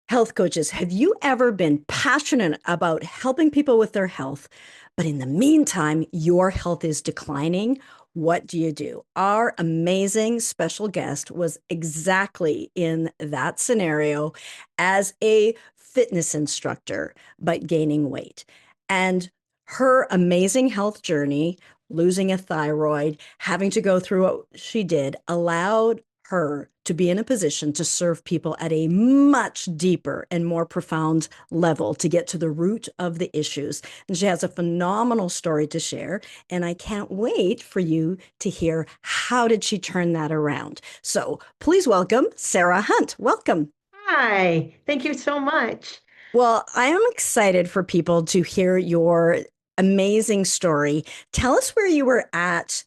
Health coaches, have you ever been passionate about helping people with their health, but in the meantime, your health is declining? What do you do? Our amazing special guest was exactly in that scenario as a fitness instructor, but gaining weight. And her amazing health journey, losing a thyroid, having to go through what she did, allowed her to be in a position to serve people at a much deeper and more profound level to get to the root of the issues. And she has a phenomenal story to share. And I can't wait for you to hear how did she turn that around. So please welcome Sarah Hunt. Welcome. Hi, thank you so much. Well, I am excited for people to hear your amazing story. Tell us where you were at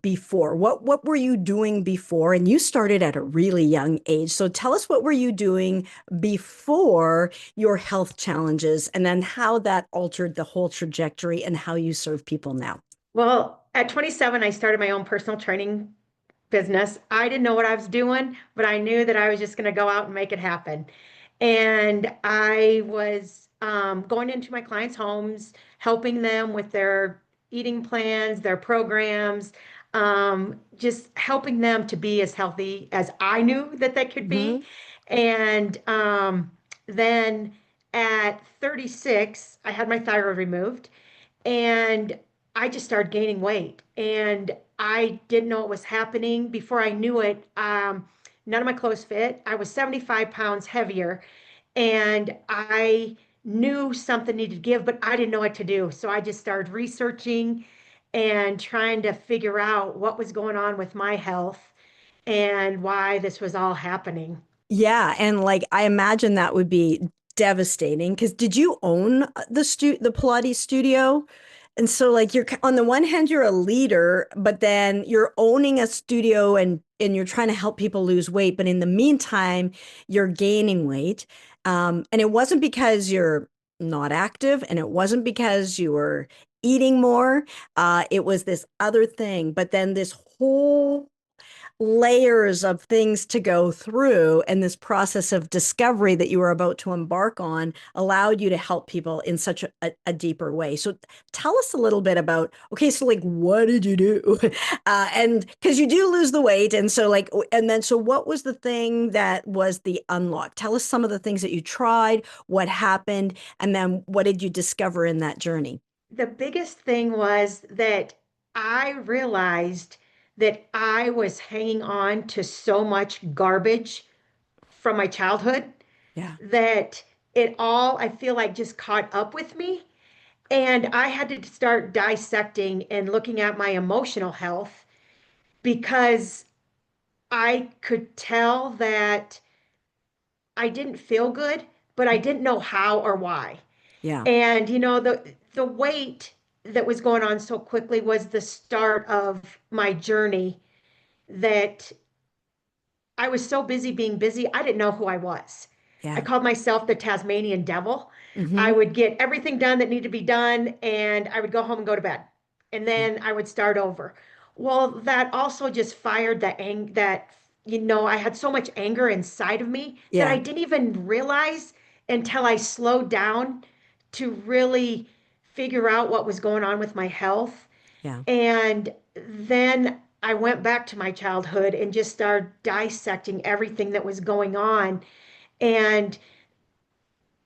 before. What were you doing before? And you started at a really young age. So tell us what were you doing before your health challenges, and then how that altered the whole trajectory and how you serve people now. Well, at 27, I started my own personal training business. I didn't know what I was doing, but I knew that I was just going to go out and make it happen. And I was going into my clients' homes, helping them with their eating plans, their programs, just helping them to be as healthy as I knew that they could be. Hmm. And then at 36, I had my thyroid removed and I just started gaining weight. And I didn't know what was happening. Before I knew it, none of my clothes fit. I was 75 pounds heavier, and I knew something needed to give, but I didn't know what to do. So I just started researching and trying to figure out what was going on with my health and why this was all happening. Yeah, and like I imagine that would be devastating because did you own the Pilates studio? And so like you're on the one hand you're a leader, but then you're owning a studio and you're trying to help people lose weight, but in the meantime you're gaining weight. And it wasn't because you're not active, and it wasn't because you were eating more. It was this other thing, but then this whole layers of things to go through, and this process of discovery that you were about to embark on allowed you to help people in such a deeper way. So tell us a little bit about, okay, so like what did you do? And because you do lose the weight, and so like and then so what was the thing that was the unlock? Tell us some of the things that you tried, what happened, and then what did you discover in that journey? The biggest thing was that I realized that I was hanging on to so much garbage from my childhood Yeah. that it all, I feel like, just caught up with me. And I had to start dissecting and looking at my emotional health because I could tell that I didn't feel good, but I didn't know how or why. Yeah. And the weight that was going on so quickly was the start of my journey that I was so busy being busy, I didn't know who I was. I Yeah. called myself the Tasmanian devil. I Hmm. would get everything done that needed to be done, and I would go home and go to bed. And Yeah. then I would start over. Well, that also just fired I had so much anger inside of me that I Yeah. didn't even realize until I slowed down to really figure out what was going on with my health. Yeah. And then I went back to my childhood and just started dissecting everything that was going on. And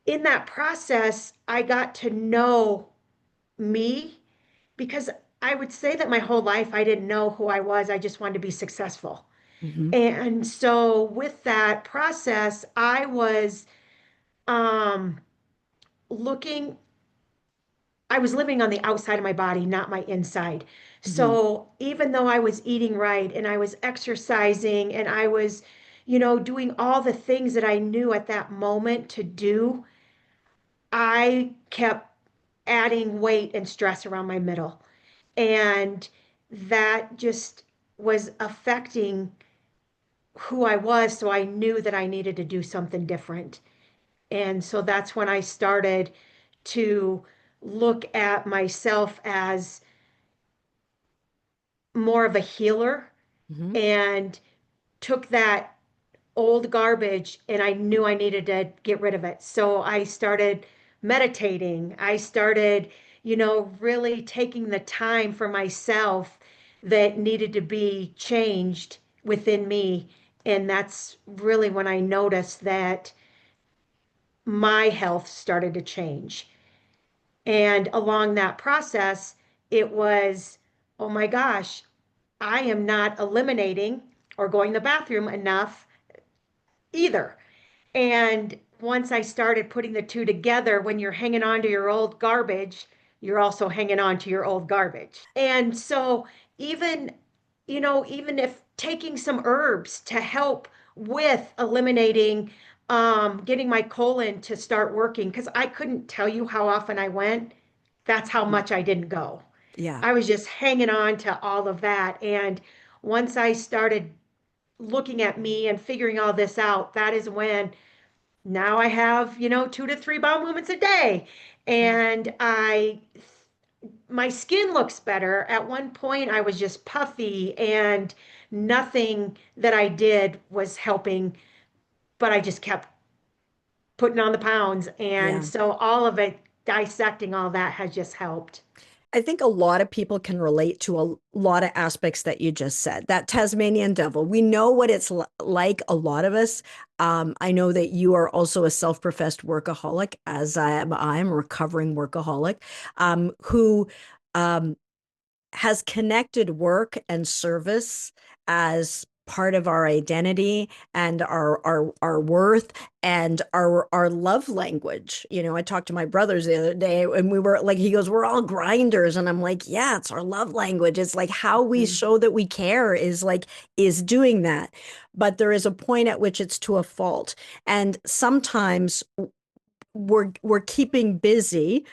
in that process, I got to know me because I would say that my whole life I didn't know who I was. I just wanted to be successful. Hmm. And so with that process, I was um, looking I was living on the outside of my body, not my inside. Hmm. So even though I was eating right and I was exercising and I was, doing all the things that I knew at that moment to do, I kept adding weight and stress around my middle. And that just was affecting who I was. So I knew that I needed to do something different. And so that's when I started to look at myself as more of a healer Hmm. and took that old garbage and I knew I needed to get rid of it. So I started meditating. I started, really taking the time for myself that needed to be changed within me. And that's really when I noticed that my health started to change. And along that process, it was, oh my gosh, I am not eliminating or going to the bathroom enough either. And once I started putting the two together, when you're hanging on to your old garbage, you're also hanging on to your old garbage. And so even, even if taking some herbs to help with eliminating, getting my colon to start working, because I couldn't tell you how often I went. That's how much I didn't go. Yeah. I was just hanging on to all of that. And once I started looking at me and figuring all this out, that is when now I have, 2 to 3 bowel movements a day. Yeah. And my skin looks better. At one point, I was just puffy and nothing that I did was helping, but I just kept putting on the pounds. And Yeah. so all of it, dissecting all that has just helped. I think a lot of people can relate to a lot of aspects that you just said. That Tasmanian devil, we know what it's like, a lot of us. I know that you are also a self-professed workaholic, as I'm a recovering workaholic, who um, has connected work and service as part of our identity and our worth and our love language. I talked to my brothers the other day and we were like, he goes, we're all grinders. And I'm like, yeah, it's our love language. It's like how we Mhm. show that we care is doing that. But there is a point at which it's to a fault. And sometimes we're keeping busy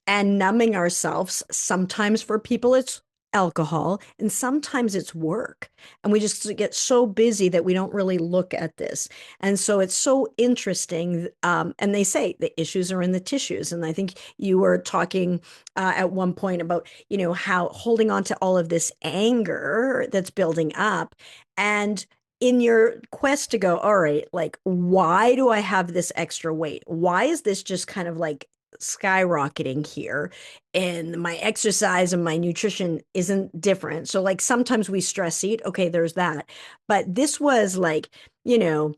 and numbing ourselves. Sometimes for people, it's alcohol, and sometimes it's work. And we just get so busy that we don't really look at this. And so it's so interesting. And they say the issues are in the tissues. And I think you were talking at one point about, how holding on to all of this anger that's building up. And in your quest to go, all right, like, why do I have this extra weight? Why is this just kind of like skyrocketing here, and my exercise and my nutrition isn't different? So like sometimes we stress eat, okay, there's that, but this was like, you know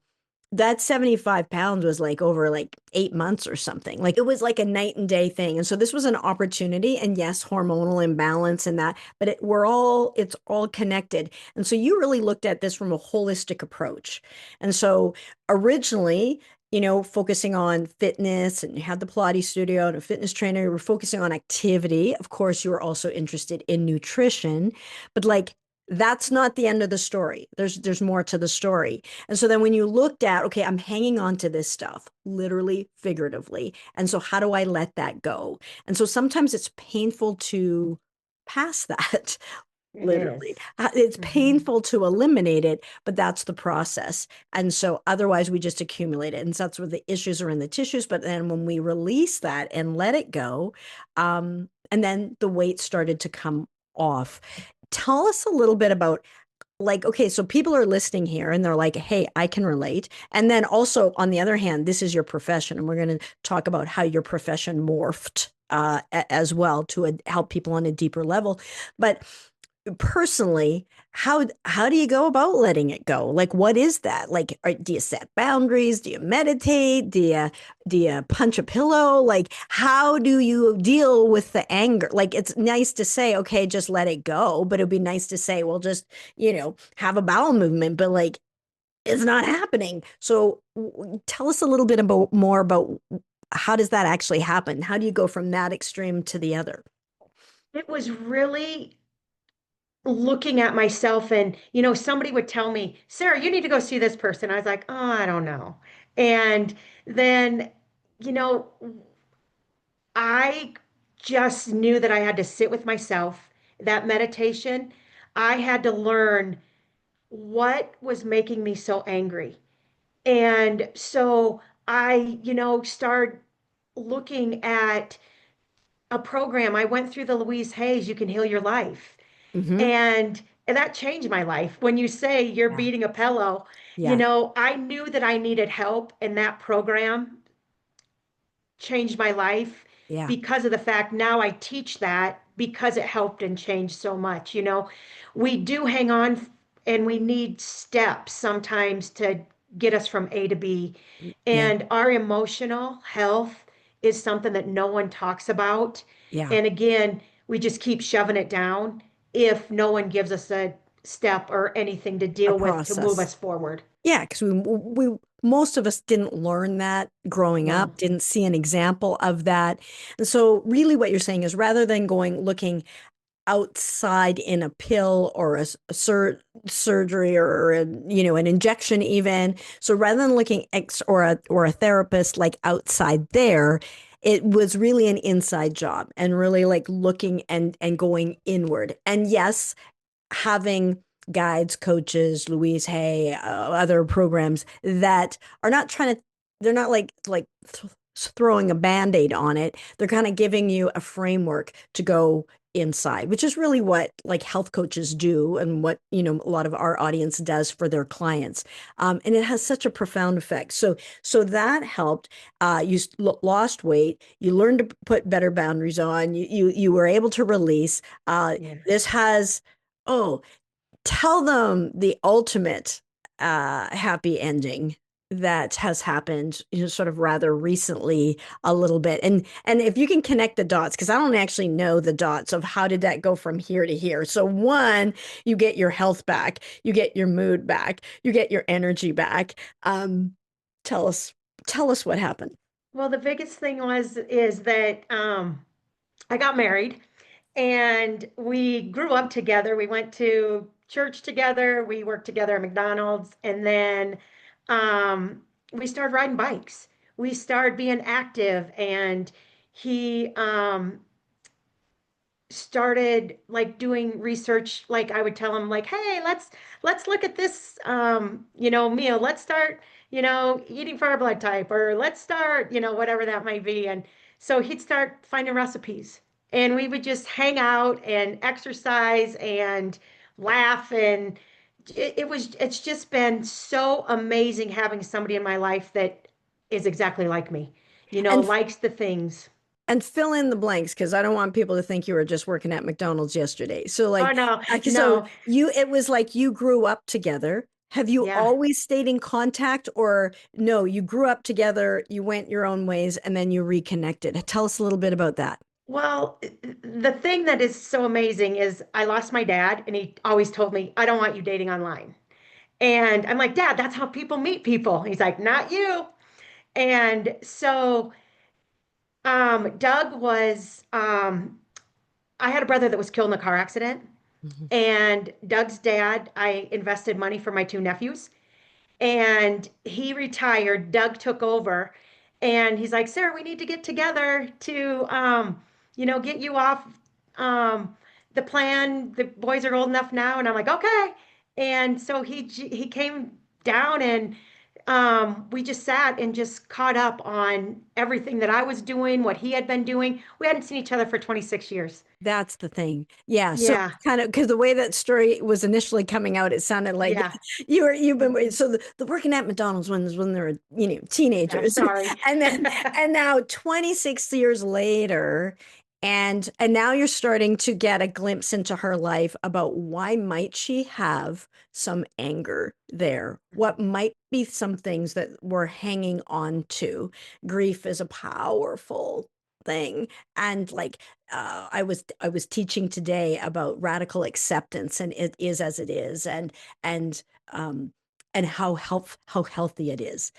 that 75 pounds was like over like 8 months or something. Like it was like a night and day thing. And so this was an opportunity. And yes, hormonal imbalance and that, but it's all connected. And so you really looked at this from a holistic approach. And so originally, focusing on fitness, and you had the Pilates studio and a fitness trainer, you were focusing on activity. Of course, you were also interested in nutrition, but like that's not the end of the story. There's more to the story. And so then when you looked at, okay, I'm hanging on to this stuff, literally, figuratively. And so how do I let that go? And so sometimes it's painful to pass that, It is. literally. It's Mhm. painful to eliminate it, but that's the process. And so otherwise we just accumulate it. And so that's where the issues are in the tissues. But then when we release that and let it go, and then the weight started to come off. Tell us a little bit about, like, okay, so people are listening here and they're like, hey, I can relate. And then also, on the other hand, this is your profession. And we're going to talk about how your profession morphed as well to help people on a deeper level. But personally, how do you go about letting it go? Like, what is that? Like, do you set boundaries? Do you meditate? Do you punch a pillow? Like, how do you deal with the anger? Like, it's nice to say, okay, just let it go, but it'd be nice to say, well, just have a bowel movement, but like it's not happening. So tell us a little bit about more about how does that actually happen? How do you go from that extreme to the other? It was really looking at myself and somebody would tell me, Sarah, you need to go see this person. I was like, oh, I don't know. And then you know I just knew that I had to sit with myself. That meditation, I had to learn what was making me so angry. And so I started looking at a program. I went through the Louise Hayes You Can Heal Your Life. Mm-hmm. And And that changed my life. When you say you're Yeah. beating a pillow, Yeah. I knew that I needed help, and that program changed my life Yeah. because of the fact now I teach that because it helped and changed so much. We do hang on and we need steps sometimes to get us from A to B. Yeah. And our emotional health is something that no one talks about. Yeah. And again, we just keep shoving it down if no one gives us a step or anything to A deal with to move process. us forward. Yeah, because we most of us didn't learn that growing No. up, didn't see an example of that. And so really what you're saying is rather than going looking outside in a pill or a surgery or an injection even. So rather than looking or a therapist like outside there, it was really an inside job and really like looking and going inward. And yes, having guides, coaches, Louise Hay, other programs that are not trying to, they're not throwing a band-aid on it. They're kind of giving you a framework to go inside, which is really what like health coaches do and what, a lot of our audience does for their clients. And it has such a profound effect. So that helped. You lost weight. You learned to put better boundaries on. You were able to release. Yeah. This has Oh, tell them the ultimate happy ending that has happened, sort of rather recently a little bit. And if you can connect the dots, because I don't actually know the dots of how did that go from here to here. So one, you get your health back, you get your mood back, you get your energy back. Um, tell us, tell us what happened. Well, the biggest thing is that I got married and we grew up together. We went to church together, we worked together at McDonald's, and then um, we started riding bikes. We started being active, and he started like doing research. Like I would tell him like, hey, let's look at this meal. Let's start eating for our blood type, or let's start whatever that might be. And so he'd start finding recipes, and we would just hang out and exercise and laugh. And it's just been so amazing having somebody in my life that is exactly like me, And likes the things. and fill in the blanks because I don't want people to think you were just working at McDonald's yesterday. So Oh like, no, so no. it was like you grew up together. Have you Yeah. always stayed in contact or no, you grew up together, you went your own ways and then you reconnected? Tell us a little bit about that. Well, the thing that is so amazing is I lost my dad, and he always told me, I don't want you dating online. And I'm like, Dad, that's how people meet people. He's like, not you. And so Doug was, I had a brother that was killed in a car accident. Mhm. And Doug's dad, I invested money for my two nephews, and he retired. Doug took over, and he's like, Sarah, we need to get together to, get you off um, the plan. The boys are old enough now, and I'm like, okay. And so he came down, and we just sat and just caught up on everything that I was doing, what he had been doing. We hadn't seen each other for 26 years. That's the thing. Yeah. So Yeah, kind of because the way that story was initially coming out, it sounded like yeah. you've been so the working at McDonald's when they were, I'm teenagers. sorry. And now 26 years later, and now you're starting to get a glimpse into her life about why might she have some anger there? What might be some things that we're hanging on to? Grief is a powerful thing. And like I was teaching today about radical acceptance and it is as it is and um and how healthy it is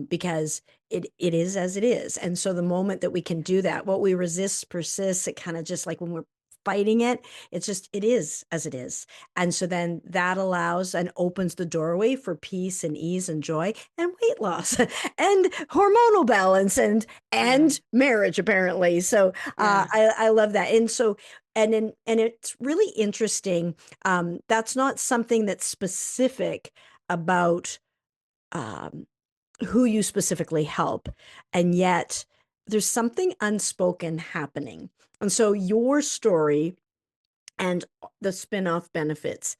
because it is as it is. And so the moment that we can do that, what we resist persists. It kind of just like when we're fighting it, it's just it is as it is. And so then that allows and opens the doorway for peace and ease and joy and weight loss and hormonal balance Yeah, and marriage apparently. So yeah. I love that. And so and it's really interesting. That's not something that's specific about um, who you specifically help, and yet there's something unspoken happening. And so your story and the spin-off benefits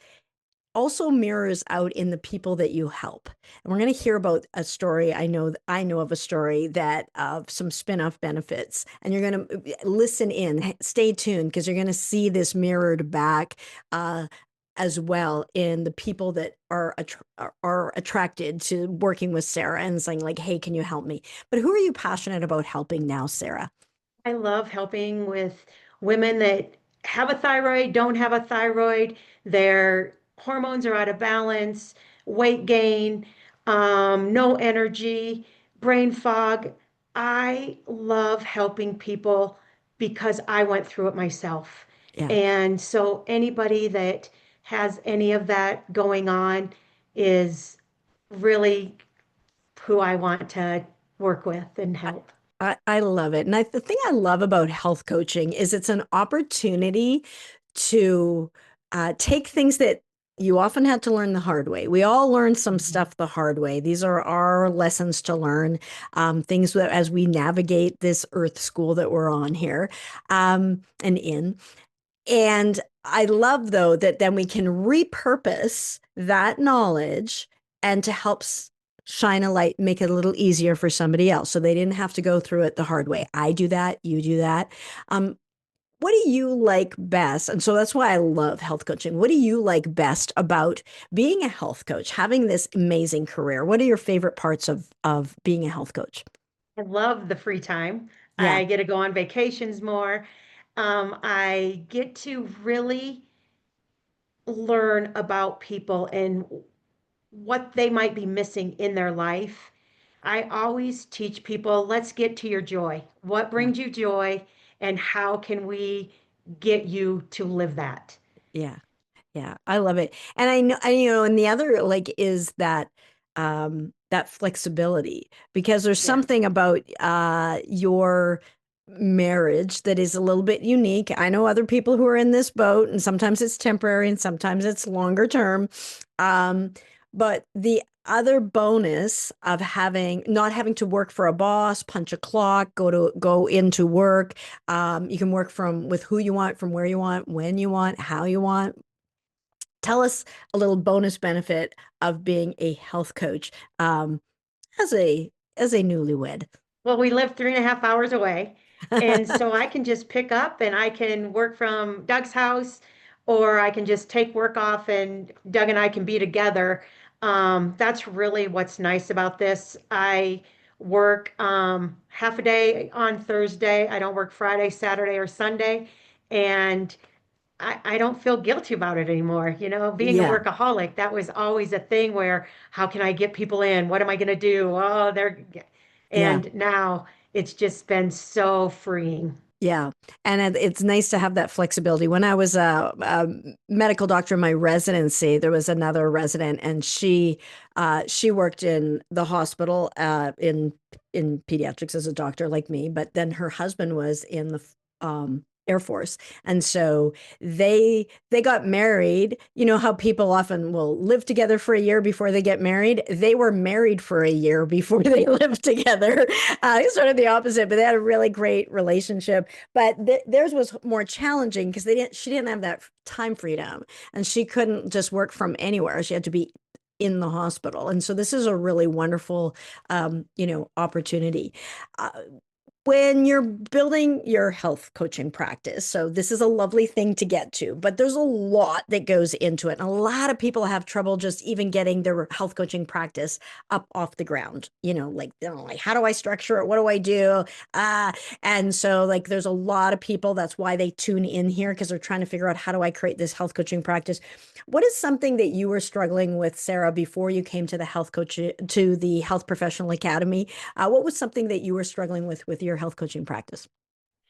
also mirrors out in the people that you help. And we're going to hear about a story. I know of a story that of some spin-off benefits, and you're going to listen in, stay tuned, because you're going to see this mirrored back as well in the people that are attracted to working with Sarah and saying like, "Hey, can you help me?" But who are you passionate about helping now, Sarah? I love helping with women that have a thyroid, don't have a thyroid, their hormones are out of balance, weight gain, no energy, brain fog. I love helping people because I went through it myself. Yeah. And so anybody that has any of that going on is really who I want to work with and help. I love it. And the thing I love about health coaching is it's an opportunity to take things that you often had to learn the hard way. We all learn some stuff the hard way. These are our lessons to learn, things that as we navigate this earth school that we're on here and in. And I love, though, that then we can repurpose that knowledge and to help shine a light, make it a little easier for somebody else. So they didn't have to go through it the hard way. I do that, you do that. Um, what do you like best? And so that's why I love health coaching. What do you like best about being a health coach, having this amazing career? What are your favorite parts of being a health coach? I love the free time. Yeah, I get to go on vacations more. I get to really learn about people and what they might be missing in their life. I always teach people, let's get to your joy. What yeah, brings you joy, and how can we get you to live that? yeah. Yeah, I love it. And and the other like is that flexibility because there's Yeah. something about your marriage that is a little bit unique. I know other people who are in this boat and sometimes it's temporary and sometimes it's longer term. Um, but the other bonus of having not having to work for a boss, punch a clock, go into work. You can work from with who you want, from where you want, when you want, how you want. Tell us a little bonus benefit of being a health coach as a newlywed. Well, we live 3.5 hours away. And so I can just pick up and I can work from Doug's house, or I can just take work off and Doug and I can be together. That's really what's nice about this. I work half a day on Thursday. I don't work Friday, Saturday, or Sunday. And I don't feel guilty about it anymore. You know, being a Yeah, workaholic, that was always a thing where how can I get people in? What am I going to do? Oh, they're, yeah. and now it's just been so freeing. Yeah, and it's nice to have that flexibility. When I was a medical doctor in my residency, there was another resident, and she worked in the hospital in pediatrics as a doctor like me, but then her husband was in the Air Force, and so they got married. You know how people often will live together for a year before they get married. They were married for a year before they lived together. It's sort of the opposite, but they had a really great relationship. But theirs was more challenging because she didn't have that time freedom, and she couldn't just work from anywhere. She had to be in the hospital, and so this is a really wonderful, opportunity. Uh, when you're building your health coaching practice. So this is a lovely thing to get to, but there's a lot that goes into it. And a lot of people have trouble just even getting their health coaching practice up off the ground. Like how do I structure it? What do I do? Uh, and so like there's a lot of people, that's why they tune in here because they're trying to figure out how do I create this health coaching practice. What is something that you were struggling with, Sarah, before you came to the Health Professional Academy? What was something that you were struggling with your health coaching practice?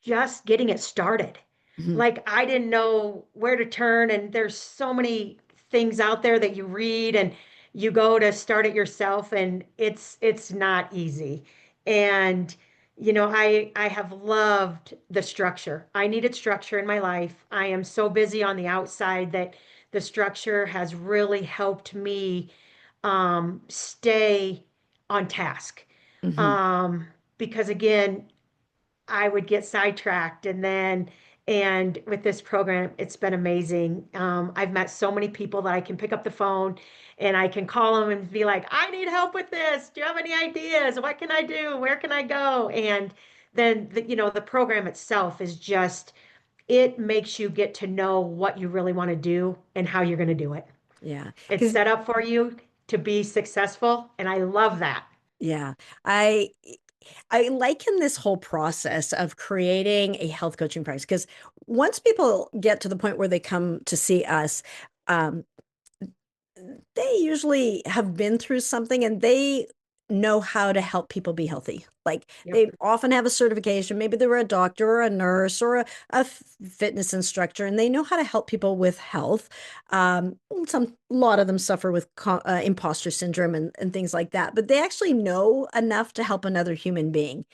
Just getting it started. Mhm. Like I didn't know where to turn, and there's so many things out there that you read and you go to start it yourself, and it's not easy. And I have loved the structure. I needed structure in my life. I am so busy on the outside that the structure has really helped me stay on task. Mhm. Um, because again, I would get sidetracked, and then And with this program, it's been amazing. I've met so many people that I can pick up the phone and I can call them and be like, I need help with this. Do you have any ideas? What can I do? Where can I go? And then the program itself is just, it makes you get to know what you really want to do and how you're going to do it. Yeah. It's Because set up for you to be successful, and I love that. yeah, I I liken this whole process of creating a health coaching practice because once people get to the point where they come to see us, um, they usually have been through something and they know how to help people be healthy. Like Yep. they often have a certification, maybe they were a doctor or a nurse or a fitness instructor, and they know how to help people with health. A lot of them suffer with imposter syndrome and things like that, but they actually know enough to help another human being.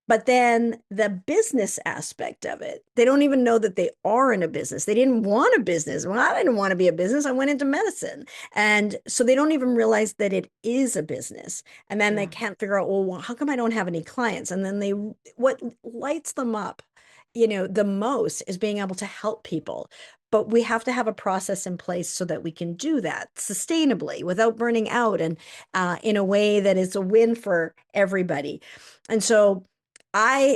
But then the business aspect of it, they don't even know that they are in a business. They didn't want a business. Well, I didn't want to be a business. I went into medicine. And so they don't even realize that it is a business. And then they Yeah. can't figure out, well, how come I don't have any clients? And then what lights them up, the most is being able to help people. But we have to have a process in place so that we can do that sustainably without burning out and in a way that is a win for everybody. And so,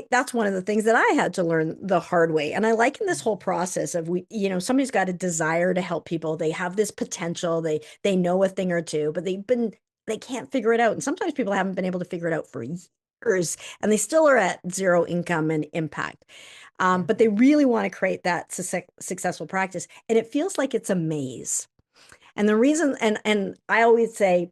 that's one of the things that I had to learn the hard way. And I like in this whole process of somebody's got a desire to help people. They have this potential. They know a thing or two, but they can't figure it out. And sometimes people haven't been able to figure it out for years and they still are at zero income and impact. Yeah. But they really want to create that successful practice. And it feels like it's a maze. And the reason, and I always say,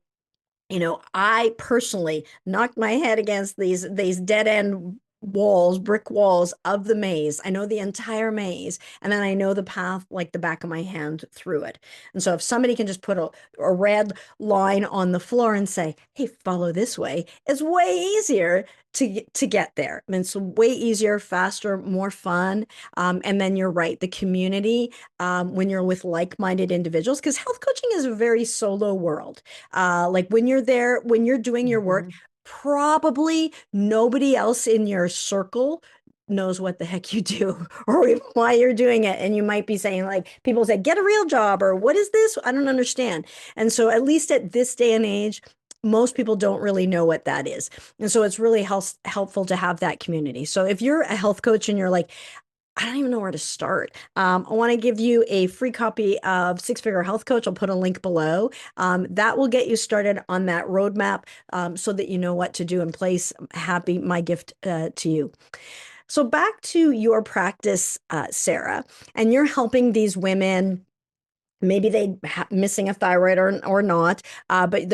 I personally knocked my head against these dead end walls, brick walls of the maze. I know the entire maze, and then I know the path like the back of my hand through it. And so if somebody can just put a red line on the floor and say, "Hey, follow this way," it's way easier to get there. I mean, it's way easier, faster, more fun. And then you're right, the community when you're with like-minded individuals, because health coaching is a very solo world. Like when you're there, when you're doing your work, Mhm. probably nobody else in your circle knows what the heck you do or even why you're doing it. And you might be saying, like, people say, get a real job, or what is this? I don't understand. And so, at least at this day and age, most people don't really know what that is. And so, it's really helpful to have that community. So, if you're a health coach and you're like, I don't even know where to start. I want to give you a free copy of Six Figure Health Coach. I'll put a link below. That will get you started on that roadmap so that you know what to do in place. Happy, my gift to you. So, back to your practice, Sarah, and you're helping these women. Maybe missing a thyroid or not, but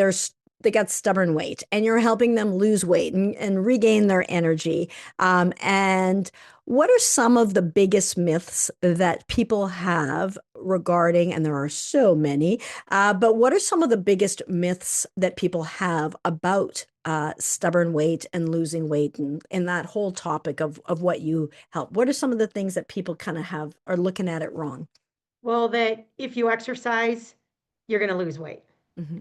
they got stubborn weight, and you're helping them lose weight and regain their energy. And what are some of the biggest myths that people have regarding, and there are so many, but what are some of the biggest myths that people have about stubborn weight and losing weight and that whole topic of what you help? What are some of the things that people kind of are looking at it wrong? Well, that if you exercise, you're going to lose weight. Hmm.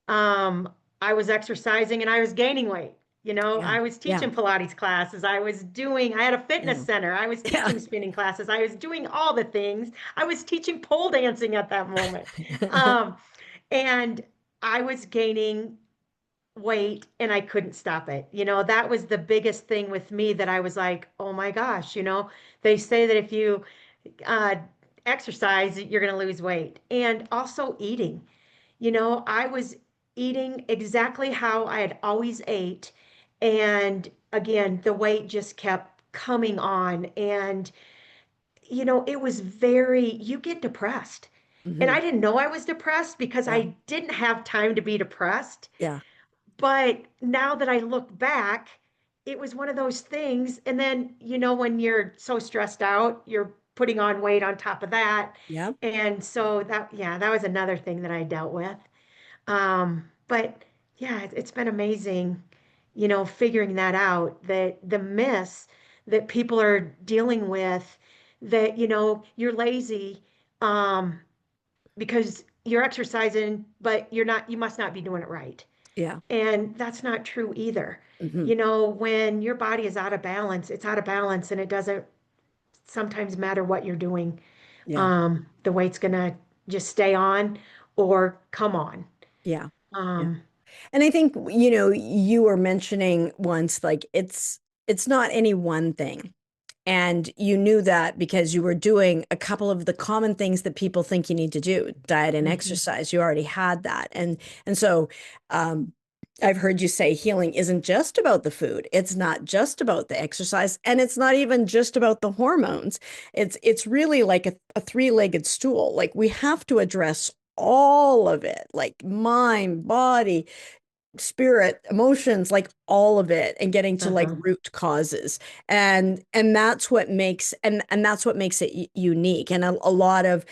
Um, I was exercising and I was gaining weight. Yeah. I was Yeah. teaching Pilates classes. I had a fitness Yeah. center. I was Yeah. teaching spinning classes. I was doing all the things. I was teaching pole dancing at that moment. Um, and I was gaining weight and I couldn't stop it. That was the biggest thing with me that I was like, oh my gosh, they say that if you uh, exercise, you're going to lose weight. And also eating. I was eating exactly how I had always ate. And again, the weight just kept coming on. And, it was you get depressed. And Hmm. I didn't know I was depressed because Yeah. I didn't have time to be depressed. Yeah. But now that I look back, it was one of those things. And then, when you're so stressed out, you're putting on weight on top of that. Yeah. And so yeah, that was another thing that I dealt with. But yeah, it's been amazing, figuring that out, that the myths that people are dealing with, that, you're lazy, um, because you're exercising, but you must not be doing it right. Yeah. And that's not true either. Hmm. When your body is out of balance, it's out of balance and it doesn't sometimes matter what you're doing. Yeah. The weight's gonna just stay on or come on. Yeah. Yeah. Um, And I think, you were mentioning once, like it's not any one thing. And you knew that because you were doing a couple of the common things that people think you need to do, diet and mhm. exercise. You already had that. And so um I've heard you say healing isn't just about the food. It's not just about the exercise, and it's not even just about the hormones. It's really like a three-legged stool. Like we have to address all of it, like mind, body, spirit, emotions, like all of it, and getting to like Uh-huh. root causes. And that's what makes and that's what makes it unique. And a lot of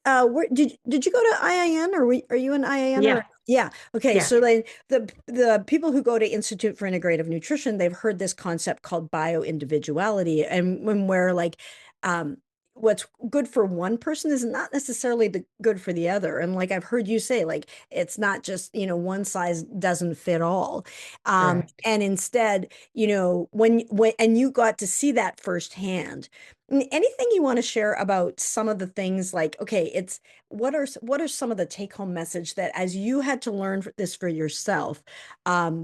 where did you go to IIN, or are you an IIN or Yeah, yeah. Okay, yeah, so like the people who go to Institute for Integrative Nutrition, they've heard this concept called bio-individuality, and when we're like um what's good for one person is not necessarily the good for the other. And like I've heard you say, like it's not just, one size doesn't fit all. correct. And instead, when and you got to see that firsthand. Anything you want to share about some of the things, like, okay, it's what are some of the take home message that as you had to learn this for yourself,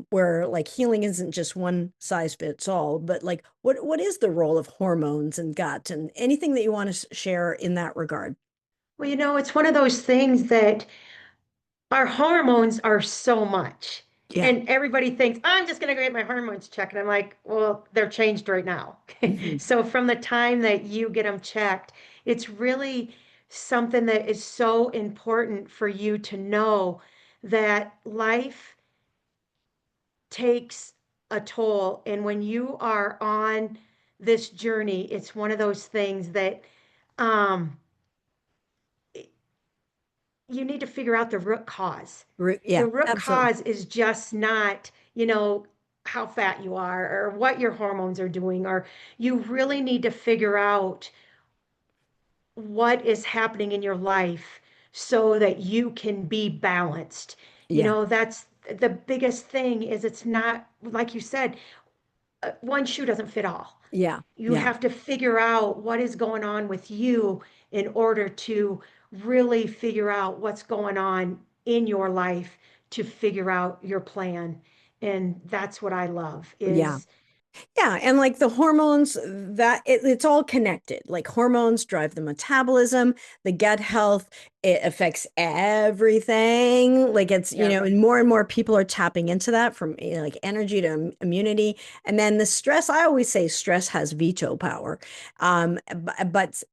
where like healing isn't just one size fits all, but like what is the role of hormones and gut, and anything that you want to share in that regard? Well, it's one of those things that our hormones are so much. Yeah. And everybody thinks, I'm just going to go get my hormones checked. And I'm like, well, they're changed right now. Mhm. So from the time that you get them checked, it's really something that is so important for you to know that life takes a toll. And when you are on this journey, it's one of those things that um, you need to figure out the root cause. Yeah, The root absolutely. cause is just not, how fat you are or what your hormones are doing, or you really need to figure out what is happening in your life so that you can be balanced. Yeah. That's the biggest thing is it's not, like you said, one shoe doesn't fit all. Yeah. You Yeah. have to figure out what is going on with you in order to really figure out what's going on in your life to figure out your plan. And that's what I love Yeah. is Yeah, and like the hormones, it's all connected. Like hormones drive the metabolism, the gut health, it affects everything. Like it's, yep, and more people are tapping into that, from like energy to immunity. And then the stress, I always say stress has veto power. But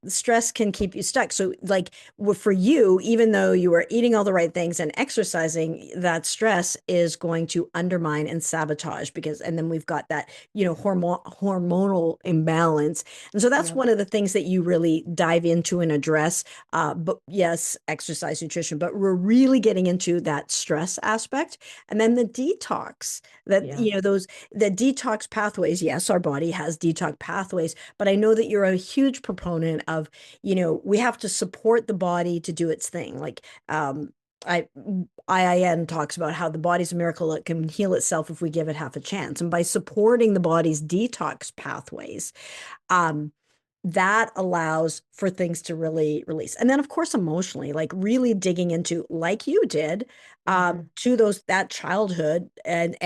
stress can keep you stuck. So like for you, even though you are eating all the right things and exercising, that stress is going to undermine and sabotage, because and then we've got that hormonal imbalance. And so that's yep, one of the things that you really dive into and address. But yes, exercise, nutrition, but we're really getting into that stress aspect. And then the detox, that, yeah, those, the detox pathways. Yes, our body has detox pathways, but I know that you're a huge proponent of, we have to support the body to do its thing. Like, I IIN talks about how the body's a miracle. It can heal itself if we give it half a chance. And by supporting the body's detox pathways, um, that allows for things to really release. And then, of course, emotionally, like really digging into, like you did, hmm, to that childhood, and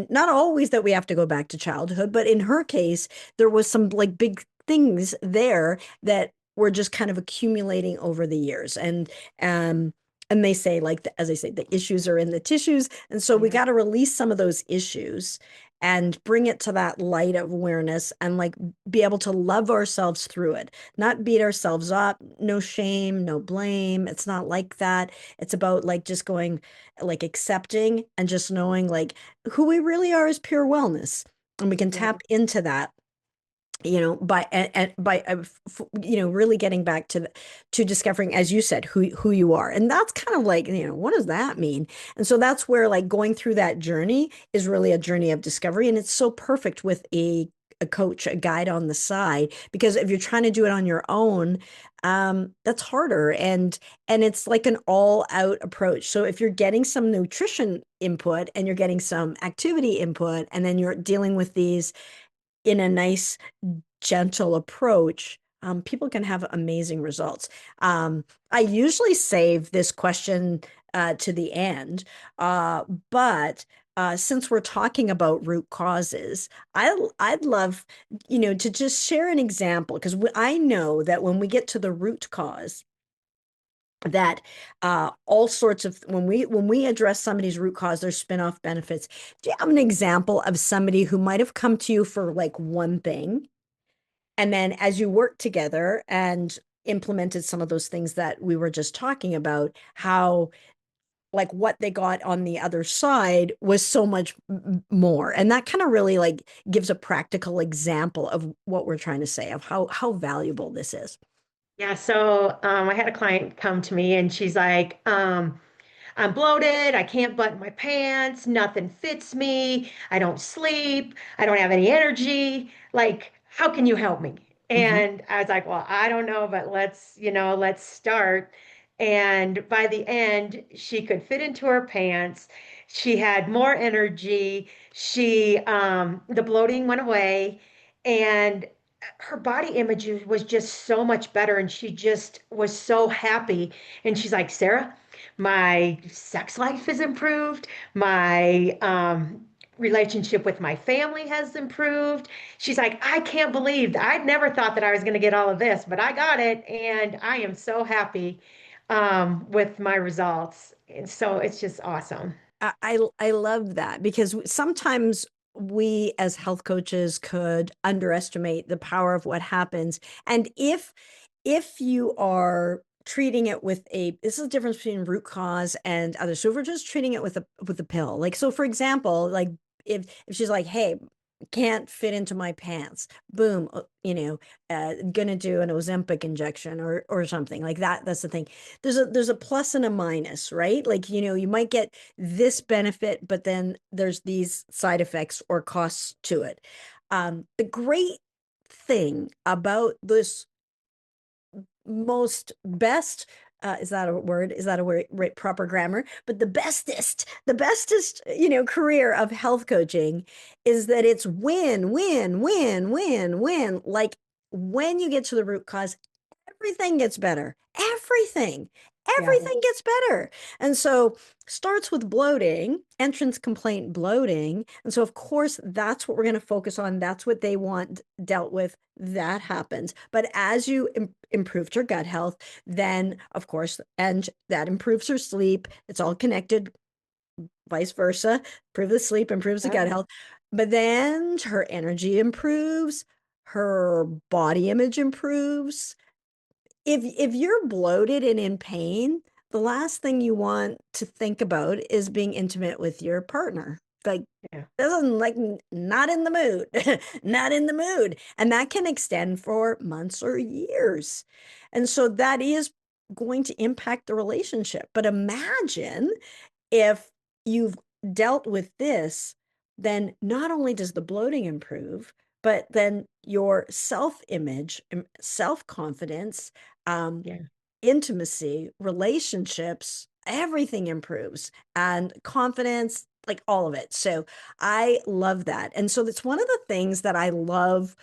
not always that we have to go back to childhood, but in her case, there was some like big things there that were just kind of accumulating over the years. Um, and they say, like, as I say, the issues are in the tissues. And so we yeah, got to release some of those issues and bring it to that light of awareness, and like be able to love ourselves through it, not beat ourselves up, no shame, no blame. It's not like that. It's about like just going, like accepting and just knowing like who we really are is pure wellness. And we can yeah, tap into that, by and by really getting back to discovering, as you said, who you are. And that's kind of like, what does that mean? And so that's where like going through that journey is really a journey of discovery, and it's so perfect with a coach, a guide on the side, because if you're trying to do it on your own, that's harder, and it's like an all out approach. So if you're getting some nutrition input and you're getting some activity input, and then you're dealing with these in a nice gentle approach, people can have amazing results. I usually save this question to the end, uh, but since we're talking about root causes, I'd love, to just share an example because I know that when we get to the root cause, that all sorts of when we address somebody's root cause, there's spin-off benefits. Do you have an example of somebody who might have come to you for like one thing, and then as you worked together and implemented some of those things that we were just talking about, how like what they got on the other side was so much more, and that kind of really like gives a practical example of what we're trying to say of how valuable this is. Yeah, so I had a client come to me and she's like, I'm bloated. I can't button my pants. Nothing fits me. I don't sleep. I don't have any energy. Like, how can you help me? Hmm. And I was like, well, I don't know, but let's start. And by the end, she could fit into her pants. She had more energy. The bloating went away, and her body image was just so much better. And she just was so happy. And she's like, Sarah, my sex life has improved. My relationship with my family has improved. She's like, I can't believe that. I'd never thought that I was going to get all of this, but I got it. And I am so happy with my results. And so it's just awesome. I love that because sometimes we as health coaches could underestimate the power of what happens. And if you are treating it with this is the difference between root cause and others. So if we're just treating it with a pill, like so for example, like if she's like, hey, can't fit into my pants, boom, gonna do an Ozempic injection or something like that. That's the thing. There's a plus and a minus, right? Like, you might get this benefit, but then there's these side effects or costs to it. The great thing about this most best is that a word? Is that a word, right, proper grammar? But the bestest, career of health coaching is that it's win, win, win, win, win. Like when you get to the root cause, everything gets better. Yeah. Everything gets better. And so starts with bloating, entrance complaint bloating. And so of course that's what we're going to focus on. That's what they want dealt with. That happens. But as you improved your gut health, then of course, and that improves her sleep. It's all connected, vice versa. Improve the sleep, improves the gut Yeah. health. But then her energy improves, her body image improves. If you're bloated and in pain, the last thing you want to think about is being intimate with your partner. Like, Yeah. doesn't like not in the mood, not in the mood. And that can extend for months or years. And so that is going to impact the relationship. But imagine if you've dealt with this, then not only does the bloating improve, but then your self-image, self-confidence, um, Yeah. intimacy, relationships, everything improves and confidence, like all of it. So I love that. And so that's one of the things that I love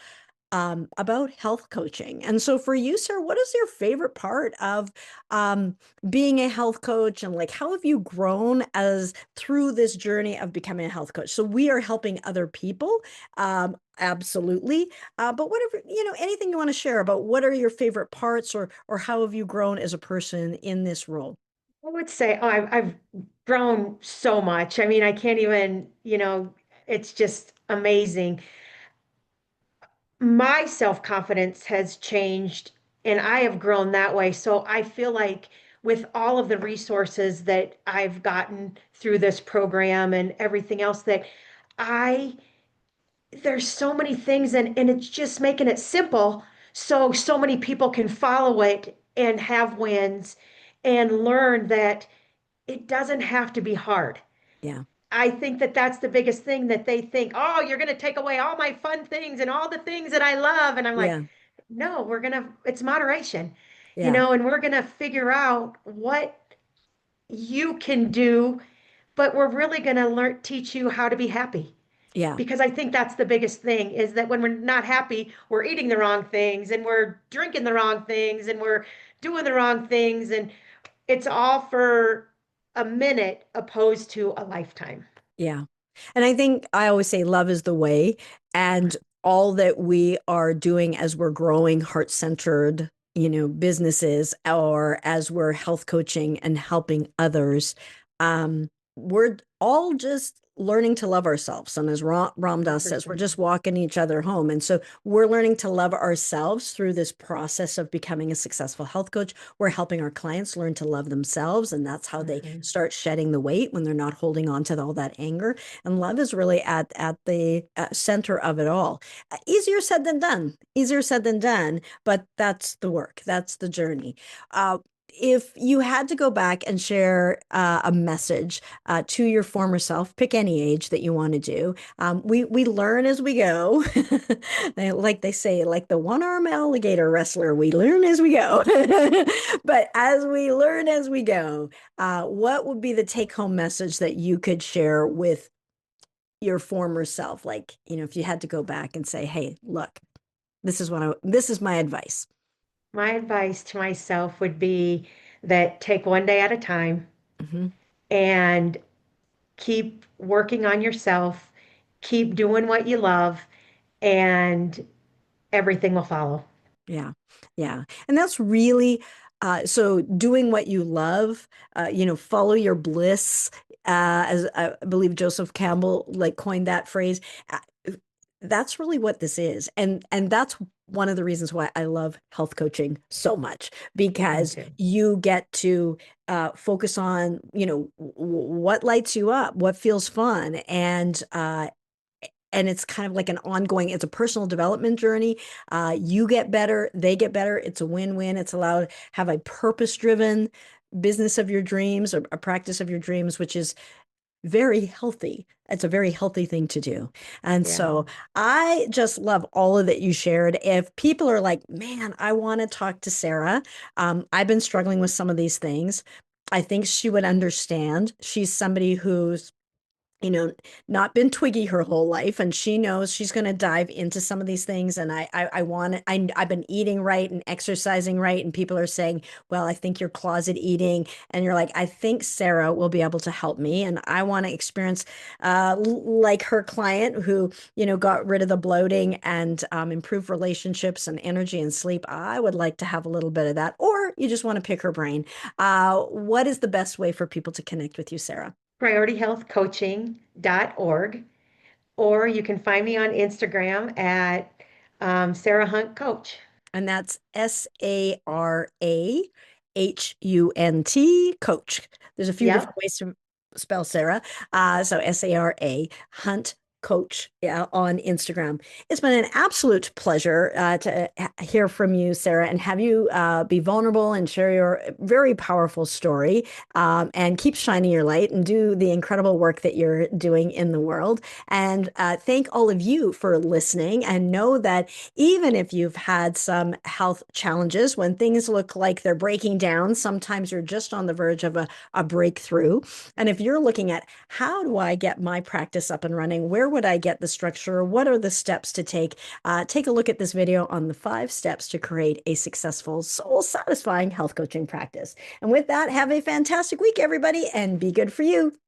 about health coaching. And so for you, sir, what is your favorite part of um, being a health coach, and like how have you grown as through this journey of becoming a health coach? So we are helping other people, absolutely. But whatever, anything you want to share about what are your favorite parts, or how have you grown as a person in this role? I would say, oh, I've grown so much. I mean, I can't even, it's just amazing. My self-confidence has changed and I have grown that way. So I feel like with all of the resources that I've gotten through this program and everything else that I there's so many things and it's just making it simple so many people can follow it and have wins and learn that it doesn't have to be hard. Yeah, I think that that's the biggest thing that they think, oh, you're going to take away all my fun things and all the things that I love. And I'm like, yeah, no, it's moderation, yeah, and we're going to figure out what you can do, but we're really going to teach you how to be happy. Yeah. Because I think that's the biggest thing is that when we're not happy, we're eating the wrong things and we're drinking the wrong things and we're doing the wrong things. And it's all for a minute opposed to a lifetime. Yeah. And I think I always say love is the way. And all that we are doing as we're growing heart-centered, businesses, or as we're health coaching and helping others, we're all just learning to love ourselves. And as Ram Dass says, we're 100%. just walking each other home. And so we're learning to love ourselves through this process of becoming a successful health coach. We're helping our clients learn to love themselves. And that's how they Mhm. start shedding the weight when they're not holding on to all that anger. And love is really at the center of it all. Easier said than done. Easier said than done, but that's the work. That's the journey. If you had to go back and share a message to your former self, pick any age that you want to do. We learn as we go. Like they say, like the one-arm alligator wrestler, we learn as we go. But as we learn as we go, what would be the take-home message that you could share with your former self? Like, if you had to go back and say, "Hey, look, this is my advice." My advice to myself would be that take one day at a time Mhm. and keep working on yourself, keep doing what you love, and everything will follow. Yeah. Yeah. And that's really so doing what you love, follow your bliss, as I believe Joseph Campbell like coined that phrase. Uh, that's really what this is. And that's one of the reasons why I love health coaching so much, Me because too. you get to focus on, what lights you up, what feels fun, and it's kind of like an ongoing, it's a personal development journey. You get better, they get better. It's a win-win. It's allowed to have a purpose-driven business of your dreams, or a practice of your dreams, which is very healthy. It's a very healthy thing to do. And Yeah. so I just love all of that you shared. If people are like, man, I want to talk to Sarah, I've been struggling with some of these things. I think she would understand. She's somebody who's you know, not been twiggy her whole life, and she knows she's going to dive into some of these things. And I want to, I've been eating right and exercising right. And people are saying, well, I think you're closet eating. And you're like, I think Sarah will be able to help me. And I want to experience, like her client who, got rid of the bloating and improved relationships and energy and sleep. I would like to have a little bit of that. Or you just want to pick her brain. What is the best way for people to connect with you, Sarah? PriorityHealthCoaching.org, or you can find me on Instagram at Sarah Hunt Coach. And that's SARAHUNT, coach. There's a few different Yep. ways to spell Sarah. So SARA, Hunt Coach, yeah, on Instagram. It's been an absolute pleasure to hear from you, Sarah, and have you be vulnerable and share your very powerful story, and keep shining your light and do the incredible work that you're doing in the world. And thank all of you for listening, and know that even if you've had some health challenges, when things look like they're breaking down, sometimes you're just on the verge of a breakthrough. And if you're looking at how do I get my practice up and running, where would I get the structure? What are the steps to take a look at this video on the 5 steps to create a successful, soul satisfying health coaching practice. And with that, have a fantastic week, everybody, and be good for you.